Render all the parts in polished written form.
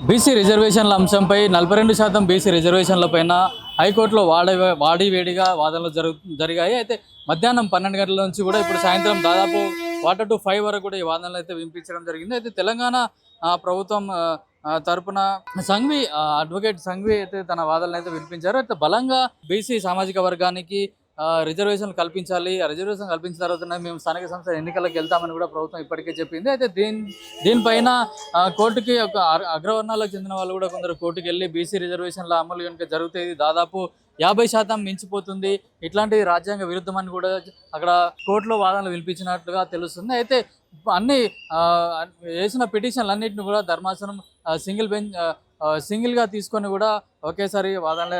BC రిజర్వేషన్ల అంశంపై 42% BC రిజర్వేషన్లపైన హైకోర్టులో వాడివేడిగా వాదనలు జరిగాయి. అయితే మధ్యాహ్నం 12 గంటల నుంచి కూడా ఇప్పుడు సాయంత్రం దాదాపు 4 to 5 వరకు కూడా ఈ వాదనలు అయితే వినిపించడం జరిగింది. అయితే తెలంగాణ ప్రభుత్వం తరపున అడ్వకేట్ సంఘవి అయితే తన వాదనలు అయితే వినిపించారు. అయితే బలంగా బీసీ సామాజిక వర్గానికి రిజర్వేషన్ కల్పించాలి. ఆ రిజర్వేషన్ కల్పించిన తర్వాతనే మేము స్థానిక సంస్థల ఎన్నికలకు వెళ్తామని కూడా ప్రభుత్వం ఇప్పటికే చెప్పింది. అయితే దీనిపైన కోర్టుకి ఒక అగ్రవర్ణాలకు చెందిన వాళ్ళు కూడా కొందరు కోర్టుకు వెళ్ళి బీసీ రిజర్వేషన్ల అమలు కనుక జరిగితే దాదాపు 50% మించిపోతుంది, ఇట్లాంటి రాజ్యాంగ విరుద్ధమని కూడా అక్కడ కోర్టులో వాదనలు వినిపించినట్లుగా తెలుస్తుంది. అయితే అన్ని వేసిన పిటిషన్లు అన్నింటిని కూడా ధర్మాసనం సింగిల్గా తీసుకొని కూడా ఒకేసారి వాదనలు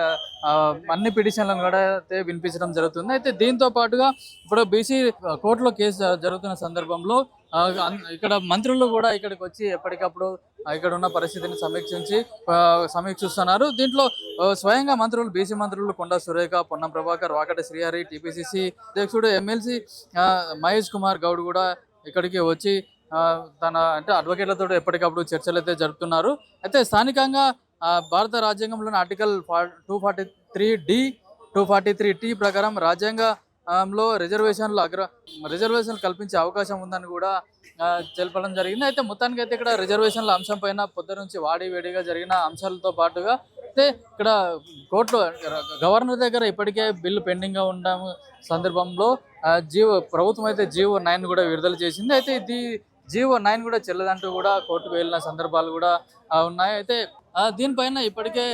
అన్ని పిటిషన్లను కూడా అయితే వినిపించడం జరుగుతుంది. అయితే దీంతో పాటుగా ఇప్పుడు బీసీ కోర్టులో కేసు జరుగుతున్న సందర్భంలో ఇక్కడ మంత్రులు కూడా ఇక్కడికి వచ్చి ఎప్పటికప్పుడు ఇక్కడ ఉన్న పరిస్థితిని సమీక్షిస్తున్నారు. దీంట్లో స్వయంగా బీసీ మంత్రులు కొండా సురేఖ, పొన్నం ప్రభాకర్, వాకటి శ్రీహరి, టీపీసీసీ అధ్యక్షుడు ఎమ్మెల్సీ మహేష్ కుమార్ గౌడ్ కూడా ఇక్కడికి వచ్చి అంటే అడ్వకేట్లతో ఎప్పటికప్పుడు చర్చలు అయితే జరుపుతున్నారు. అయితే స్థానికంగా భారత రాజ్యాంగంలోని ఆర్టికల్ 243D 243T ప్రకారం రాజ్యాంగంలో రిజర్వేషన్లు కల్పించే అవకాశం ఉందని కూడా తెలపడం జరిగింది. అయితే మొత్తానికి అయితే ఇక్కడ రిజర్వేషన్ల అంశం పైన పొద్దు నుంచి వాడివేడిగా జరిగిన అంశాలతో పాటుగా అయితే ఇక్కడ కోర్టులో గవర్నర్ దగ్గర ఇప్పటికే బిల్లు పెండింగ్గా ఉండడం సందర్భంలో ప్రభుత్వం అయితే జీవో 9 కూడా విడుదల చేసింది. అయితే ఇది జీవో 9 కూడా చెల్లదంటూ కూడా కోర్టుకు వెళ్ళిన సందర్భాలు కూడా ఉన్నాయి. అయితే దీనిపైన ఇప్పటికే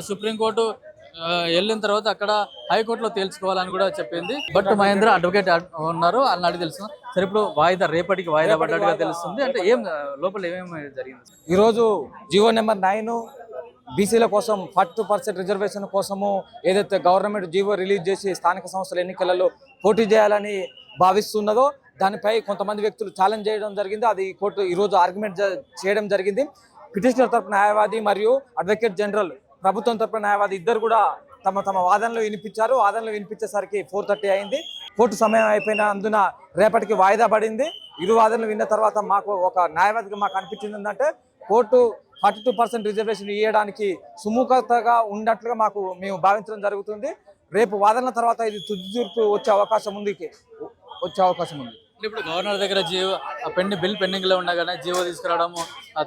సుప్రీంకోర్టు వెళ్ళిన తర్వాత అక్కడ హైకోర్టులో తేల్చుకోవాలని కూడా చెప్పింది. బట్ మహేంద్ర అడ్వకేట్ ఉన్నారు, అన్నది తెలుసు. సరే, ఇప్పుడు రేపటికి వాయిదా పడ్డట్టుగా తెలుస్తుంది. అంటే లోపల ఏమేమి జరిగింది? ఈరోజు జీవో నెంబర్ 9 బీసీల కోసం 42% రిజర్వేషన్ కోసము ఏదైతే గవర్నమెంట్ జీవో రిలీజ్ చేసి స్థానిక సంస్థల ఎన్నికలలో పోటీ చేయాలని భావిస్తున్నదో దానిపై కొంతమంది వ్యక్తులు ఛాలెంజ్ చేయడం జరిగింది. అది కోర్టు ఈరోజు ఆర్గ్యుమెంట్ చేయడం జరిగింది. పిటిషనర్ తరపున న్యాయవాది మరియు అడ్వకేట్ జనరల్ ప్రభుత్వం తరపున న్యాయవాది ఇద్దరు కూడా తమ వాదనలు వినిపించారు. వాదనలు వినిపించేసరికి 4:30 అయింది. కోర్టు సమయం అయిపోయినందున రేపటికి వాయిదా పడింది. ఇరు వాదనలు విన్న తర్వాత మాకు ఒక న్యాయవాదిగా మాకు అనిపించింది ఏంటంటే కోర్టు 42% రిజర్వేషన్ ఇవ్వడానికి సుముఖతగా ఉన్నట్లుగా మేము భావించడం జరుగుతుంది. రేపు వాదనల తర్వాత ఇది తుది తీర్పు వచ్చే అవకాశం ఉంది. ఇప్పుడు గవర్నర్ దగ్గర బిల్ పెండింగ్ లో ఉండగానే జీవో తీసుకురావడం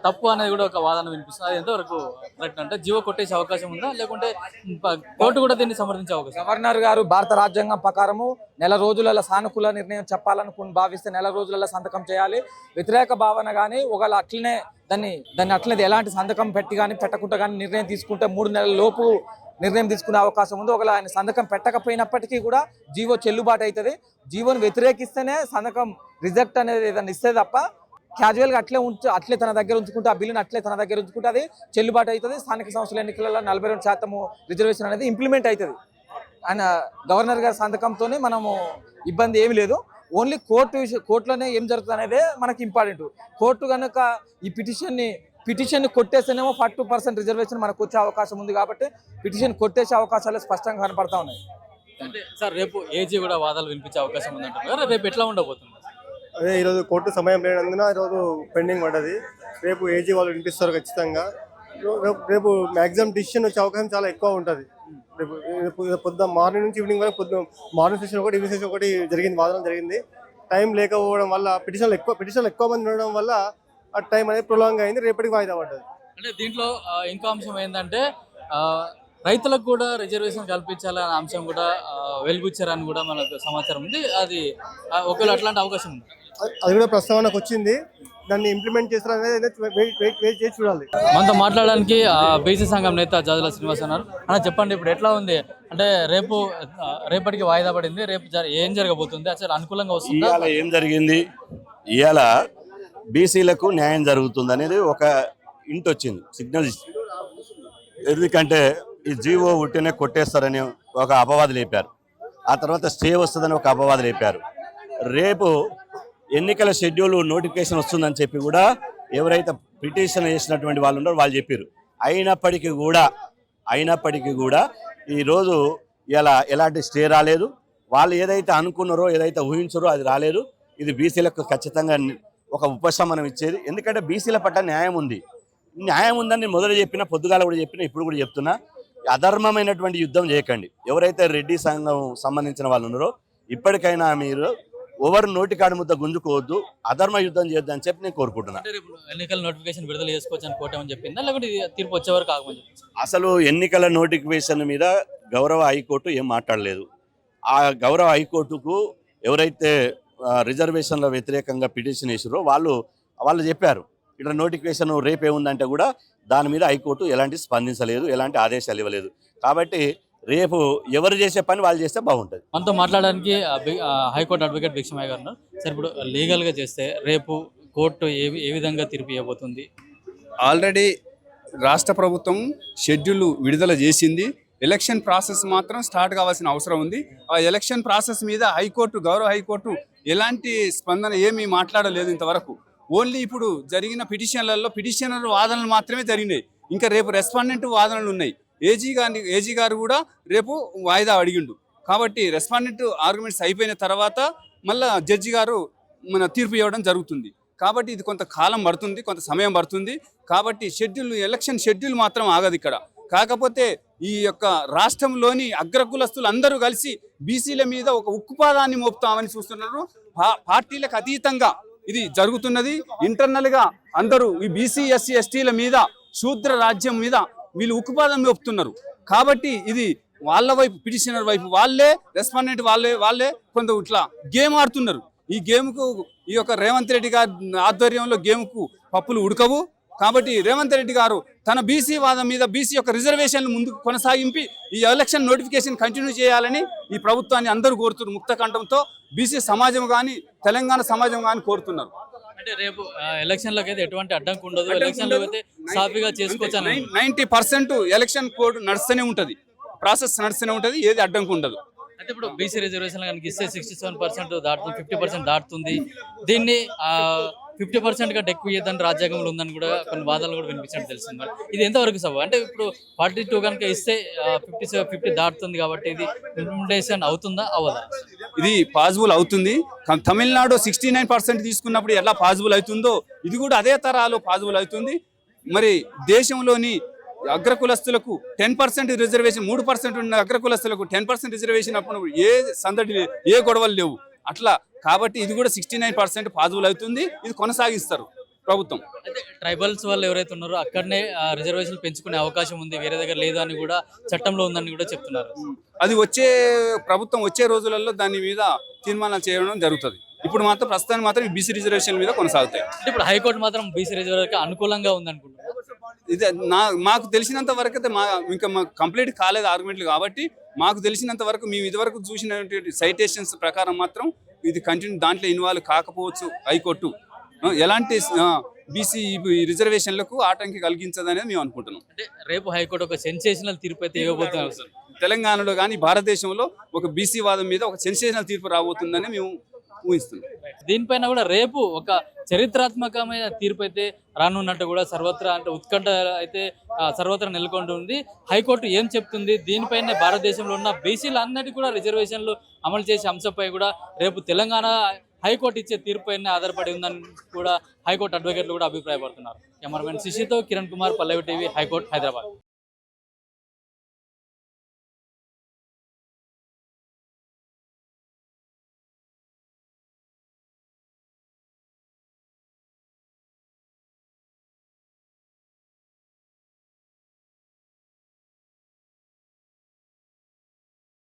తప్పు అనేది కూడా ఒక వాదన వినిపిస్తుంది. అది ఎంతవరకు కరెక్ట్? అంటే జీవో కొట్టేసే అవకాశం ఉందా, లేకుంటే కోర్టు కూడా దీన్ని సమర్థించే అవకాశం? గవర్నర్ గారు భారత రాజ్యాంగం ప్రకారము నెల రోజులలో సానుకూల నిర్ణయం చెప్పాలనుకుని భావిస్తే నెల రోజులలో సంతకం చేయాలి. వ్యతిరేక భావన కానీ ఒకవేళ అట్లనే దాన్ని అట్లనే ఎలాంటి సంతకం పెట్టి కానీ పెట్టకుండా కానీ నిర్ణయం తీసుకుంటే 3 నెలల లోపు నిర్ణయం తీసుకునే అవకాశం ఉంది. ఒకవేళ ఆయన సంతకం పెట్టకపోయినప్పటికీ కూడా జీవో చెల్లుబాటు అవుతుంది. జీవోను వ్యతిరేకిస్తేనే సంతకం రిజెక్ట్ అనేది ఏదైనా ఇస్తే తప్ప క్యాజువల్గా అట్లే తన దగ్గర ఉంచుకుంటే ఆ బిల్లుని అట్లే తన దగ్గర ఉంచుకుంటే అది చెల్లుబాటు అవుతుంది. స్థానిక సంస్థల ఎన్నికలలో 42% రిజర్వేషన్ అనేది ఇంప్లిమెంట్ అవుతుంది. ఆయన గవర్నర్ గారి సంతకంతోనే మనము ఇబ్బంది ఏమి లేదు. ఓన్లీ కోర్టులోనే ఏం జరుగుతుంది అనేదే మనకి ఇంపార్టెంట్. కోర్టు కనుక ఈ పిటిషన్ కొట్టేస్తేనేమో 42% రిజర్వేషన్ మనకు వచ్చే అవకాశం ఉంది. కాబట్టి పిటిషన్ కొట్టేసే అవకాశాలు స్పష్టంగా కనపడతా ఉన్నాయి. అంటే సార్, రేపు ఏజీ కూడా వాదాలు వినిపించే అవకాశం ఉందంటారు. రేపు ఎట్లా ఉండబోతుంది? అదే ఈరోజు కోర్టు సమయం లేనందున ఈరోజు పెండింగ్ పడ్డది. రేపు ఏజీ వాళ్ళు వినిపిస్తారు ఖచ్చితంగా. రేపు మ్యాక్సిమం డిసిషన్ వచ్చే అవకాశం చాలా ఎక్కువ ఉంటుంది. రేపు మార్నింగ్ నుంచి ఈవినింగ్ వరకు మార్నింగ్ సెషన్ ఒకటి, ఈవినింగ్ సెషన్ ఒకటి వాదన జరిగింది. టైం లేకపోవడం వల్ల పిటిషన్లు ఎక్కువ మంది ఉండడం వల్ల ఆ టైం అనేది ప్రొలాంగ్ అయింది. రేపటికి వాయిదా పడ్డది. అంటే దీంట్లో ఇంకో అంశం ఏంటంటే రైతులకు కూడా రిజర్వేషన్ కల్పించాలనే అంశం కూడా వెలుగుచ్చారని కూడా మనకు సమాచారం ఉంది. అది ఒకవేళ అట్లాంటి అవకాశం ఉంది, అది కూడా ప్రస్తావనకు వచ్చింది. దాన్ని ఇంప్లిమెంట్ చేస్తారనేది వెయిట్ చేసి చూడాలి. మనతో మాట్లాడడానికి బీసీ సంఘం నేత జాజుల శ్రీనివాస్ అన్నారు. అన్న, చెప్పండి, ఇప్పుడు ఎట్లా ఉంది? అంటే రేపటికి వాయిదా పడింది. రేపు ఏం జరగబోతుంది? అసలు అనుకూలంగా వస్తుంది? ఏం జరిగింది? ఇవాళ బీసీలకు న్యాయం జరుగుతుంది అనేది ఒక ఇంటి వచ్చింది సిగ్నల్. ఎందుకంటే ఈ జీవో ఉట్టినే కొట్టేస్తారని ఒక అపవాదు లేపారు. ఆ తర్వాత స్టే వస్తుందని ఒక అపవాదు లేపారు. రేపు ఎన్నికల షెడ్యూల్ నోటిఫికేషన్ వస్తుందని చెప్పి కూడా ఎవరైతే పిటిషన్ చేసినటువంటి వాళ్ళు ఉన్నారో వాళ్ళు చెప్పారు. అయినప్పటికీ కూడా ఈరోజు ఇలా ఎలాంటి స్టే రాలేదు. వాళ్ళు ఏదైతే అనుకున్నారో, ఏదైతే ఊహించారో అది రాలేదు. ఇది బీసీలకు ఖచ్చితంగా ఒక ఉపశమనం ఇచ్చేది. ఎందుకంటే బీసీల పట్ల న్యాయం ఉంది. న్యాయం ఉందని నేను మొదలు చెప్పిన, పొద్దుగాల కూడా చెప్పిన, ఇప్పుడు కూడా చెప్తున్నా, అధర్మమైనటువంటి యుద్ధం చేయకండి. ఎవరైతే రెడ్డి సంఘం సంబంధించిన వాళ్ళు ఉన్నారో ఇప్పటికైనా మీరు ఓవర్ నోటి కాడి ముద్ద గుంజుకోవద్దు, అధర్మ యుద్ధం చేయొద్దు అని చెప్పి నేను కోరుకుంటున్నాను. అంటే రేపు ఎన్నికల నోటిఫికేషన్ విడుదల చేసుకోవచ్చు అని కోర్టు ఏమని చెప్పిందా, లేకుంటే ఇది తీర్పు వచ్చే వరకు ఆగమని చెప్పింది? అసలు ఎన్నికల నోటిఫికేషన్ మీద గౌరవ హైకోర్టు ఏం మాట్లాడలేదు. ఆ గౌరవ హైకోర్టుకు ఎవరైతే రిజర్వేషన్ల వ్యతిరేకంగా పిటిషన్ వేసారో వాళ్ళు చెప్పారు ఇక్కడ నోటిఫికేషన్ రేపు ఏముందంటే కూడా దాని మీద హైకోర్టు ఎలాంటి స్పందించలేదు, ఎలాంటి ఆదేశాలు ఇవ్వలేదు. కాబట్టి రేపు ఎవరు చేసే పని వాళ్ళు చేస్తే బాగుంటుంది. మనతో మాట్లాడడానికి హైకోర్టు అడ్వకేట్ భిక్షమయ్య గారు ఉన్నారు. సార్, ఇప్పుడు లీగల్గా చేస్తే రేపు కోర్టు ఏ విధంగా తీర్పు ఇవ్వబోతుంది? ఆల్రెడీ రాష్ట్ర ప్రభుత్వం షెడ్యూల్ విడుదల చేసింది. ఎలక్షన్ ప్రాసెస్ మాత్రం స్టార్ట్ కావాల్సిన అవసరం ఉంది. ఆ ఎలక్షన్ ప్రాసెస్ మీద గౌరవ హైకోర్టు ఎలాంటి స్పందన ఏమీ మాట్లాడలేదు ఇంతవరకు. ఓన్లీ ఇప్పుడు జరిగిన పిటిషన్లలో పిటిషనర్ వాదనలు మాత్రమే జరిగినాయి. ఇంకా రేపు రెస్పాండెంట్ వాదనలు ఉన్నాయి. ఏజీ గారు కూడా రేపు వాయిదా అడిగిండు. కాబట్టి రెస్పాండెంట్ ఆర్గ్యుమెంట్స్ అయిపోయిన తర్వాత మళ్ళా జడ్జి గారు మన తీర్పు ఇవ్వడం జరుగుతుంది. కాబట్టి ఇది కొంత కాలం పడుతుంది, కొంత సమయం పడుతుంది. కాబట్టి ఎలక్షన్ షెడ్యూల్ మాత్రం ఆగదు ఇక్కడ. కాకపోతే ఈ యొక్క రాష్ట్రంలోని అగ్రకులస్తులు అందరూ కలిసి బీసీల మీద ఒక ఉక్కుపాదాన్ని మోపుతామని చూస్తున్నారు. పార్టీలకు అతీతంగా ఇది జరుగుతున్నది. ఇంటర్నల్ గా అందరూ ఈ బీసీ ఎస్సీ ఎస్టీల మీద, శూద్ర రాజ్యం మీద వీళ్ళు ఉక్కుపాదం మోపుతున్నారు. కాబట్టి ఇది వాళ్ళ వైపు, పిటిషనర్ వైపు వాళ్ళే, రెస్పాండెంట్ వాళ్ళే కొంత ఇట్లా గేమ్ ఆడుతున్నారు. ఈ గేమ్కు ఈ యొక్క రేవంత్ రెడ్డి గారి ఆధ్వర్యంలో గేమ్కు పప్పులు ఉడకవు. కాబట్టి రేవంత్ రెడ్డి గారు తన బీసీ వాదం మీద, బీసీ యొక్క రిజర్వేషన్లు ముందుకు కొనసాగింపి ఈ ఎలక్షన్ నోటిఫికేషన్ కంటిన్యూ చేయాలని ఈ ప్రభుత్వాన్ని అందరూ కోరుతున్నారు. ముక్త కంఠంతో బీసీ సమాజం కానీ, తెలంగాణ సమాజం కానీ కోరుతున్నారు. అంటే రేపు ఎలక్షన్లకు అయితే ఎటువంటి అడ్డంకి ఉండదు, ఎలక్షన్లో అయితే సాఫీగా చేసుకోవచ్చు. 90% ఎలక్షన్ కోడ్ నడుస్తూనే ఉంటుంది, ప్రాసెస్ నడుస్తూనే ఉంటుంది, ఏది అడ్డంకి ఉండదు. అయితే ఇప్పుడు బీసీ రిజర్వేషన్ కనుక ఇస్తే 67% దాటుతుంది, 50% దాటుతుంది. దీన్ని 50% కంటే ఎక్కువ ఇయ్యదని రాజ్యాంగంలో ఉందని కూడా కొన్ని వాదనలు కూడా వినిపించినట్టు తెలిసింది. మరి ఇది ఎంతవరకు సభ? అంటే ఇప్పుడు 42 కనుక ఇస్తే 50 దాటుతుంది కాబట్టి ఇది ఇంప్లిమెంటేషన్ అవుతుందా, అవ్వదా? ఇది పాసిబుల్ అవుతుంది. తమిళనాడు 69% తీసుకున్నప్పుడు ఎలా పాసిబుల్ అవుతుందో ఇది కూడా అదే తరాలో పాసిబుల్ అవుతుంది. మరి దేశంలోని అగ్రకులస్తులకు 10% రిజర్వేషన్, 3% ఉన్న అగ్రకులస్తులకు 10% రిజర్వేషన్ అప్పుడు ఏ సందడి, ఏ గొడవలు లేవు అట్లా. కాబట్టి ఇది కూడా 69% పాసిబుల్ అవుతుంది. ఇది కొనసాగిస్తారు ప్రభుత్వం. అయితే ట్రైబల్స్ వాళ్ళు ఎవరైతే ఉన్నారో అక్కడనే రిజర్వేషన్ పెంచుకునే అవకాశం ఉంది, వేరే దగ్గర లేదు అని కూడా చట్టంలో ఉందని కూడా చెప్తున్నారు. అది ప్రభుత్వం వచ్చే రోజులలో దాని మీద తీర్మానం చేయడం జరుగుతుంది. ఇప్పుడు మాత్రం ప్రస్తుతానికి మాత్రం బీసీ రిజర్వేషన్ మీద కొనసాగుతాయి. ఇప్పుడు హైకోర్టు మాత్రం బీసీ రిజర్వేషన్ అనుకూలంగా ఉందనుకుంటున్నారు. ఇది మాకు తెలిసినంత వరకు అయితే ఇంకా కంప్లీట్ కాలేదు ఆర్గ్యుమెంట్లు. కాబట్టి మాకు తెలిసినంత వరకు, మేము ఇదివరకు చూసినటువంటి సైటేషన్స్ ప్రకారం మాత్రం ఇది కంటిన్యూ దాంట్లో ఇన్వాల్వ్ కాకపోవచ్చు హైకోర్టు. ఎలాంటి బీసీ రిజర్వేషన్లకు ఆటంకి కలిగించదనేది మేము అనుకుంటున్నాం. అంటే రేపు హైకోర్టు ఒక సెన్సేషనల్ తీర్పు అయితే ఇవ్వబోతున్నారు. తెలంగాణలో కానీ భారతదేశంలో ఒక బీసీ వాదం మీద ఒక సెన్సేషనల్ తీర్పు రాబోతుందని మేము ఊహిస్తున్నాం. దీనిపైన కూడా రేపు ఒక చరిత్రాత్మకమైన తీర్పు అయితే రానున్నట్టు కూడా సర్వత్రా, అంటే ఉత్కంఠ అయితే సర్వత్రా నెలకొని ఉంది. హైకోర్టు ఏం చెప్తుంది, దీనిపైన భారతదేశంలో ఉన్న బీసీలందరికీ కూడా రిజర్వేషన్లు అమలు చేసే అంశంపై కూడా రేపు తెలంగాణ హైకోర్టు ఇచ్చే తీర్పు పైన ఆధారపడి ఉందని కూడా హైకోర్టు అడ్వకేట్లు కూడా అభిప్రాయపడుతున్నారు. కెమెరామెన్ శశితో కిరణ్ కుమార్, పల్లవి టీవీ, హైకోర్టు, హైదరాబాద్.